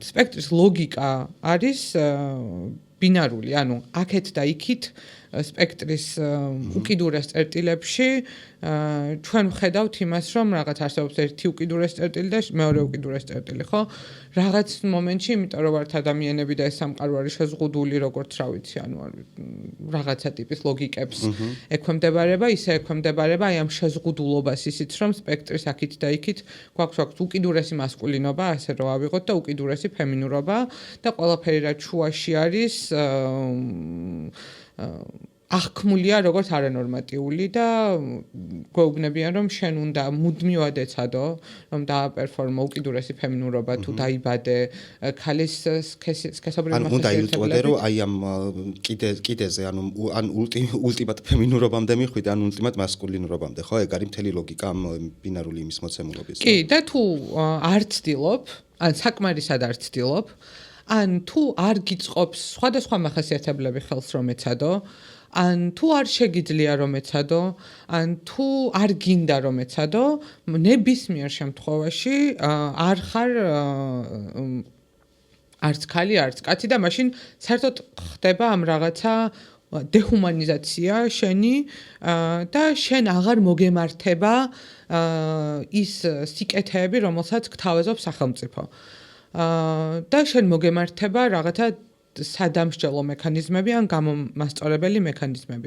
სპექტრის ლოგიკა არის ბინარული, ანუ აქეთ და იქით სპექტრის უკიდურეს წერტილებში ჩვენ ვხედავთ იმას, რომ რაღაც არსებობს ერთი უკიდურეს წერტილი და მეორე უკიდურეს წერტილი, ხო? რაღაც მომენტში, იმიტომ რომ ვართ ადამიანები და ეს სამყარო არის შეზღუდული, როგორც რა ვიცი, ანუ რაღაცა ტიპის ლოგიკებს ექვემდებარება, ისე ექვემდებარება აი ამ შეზღუდულობას ისიც, რომ სპექტრის აქით და იქით გვაქვს უკიდურესი მასკულინობა, ასე რომ ავიღოთ და უკიდურესი ფემინურობა და ყველაფერი რაც შუაში არის აღქმულია როგორც არანორმატიული და გვეუბნებიან რომ შენ უნდა მუდმივად ეცადო რომ დააპერფორმო უკიდურესი ფემინურობა თუ დაიბადე ქალის სქესობრივი ანუ უნდა ილტვოდე რომ აი ამ კიდეზე ანუ ან ულტიმატ ფემინურობამდე მიხვიდე ან ულტიმატ მასკულინურობამდე ხო ეგ არის მთელი ლოგიკა ამ ბინარული იმის მოცემულობის კი და თუ არ ცდილობ ან საკმარისად არ ცდილობ ან თუ არ გიწყობს სხვადასხვა მახასიათებლები ხელს რომ ეცადო ან თუ არ შეგიძლია რომ ეცადო, ან თუ არ გინდა რომ ეცადო, ნებისმიერ შემთხვევაში არ ხარ არც ქალი, არც კაცი და მაშინ საერთოდ ხდება ამ რაღაცა დეჰუმანიზაცია შენი და შენ აღარ მოგემართება ის სიკეთეები, რომელსაც გთავაზობს სახელმწიფო. და შენ მოგემართება რაღაცა სადამსჯელო მექანიზმები ან გამომასწორებელი მექანიზმები.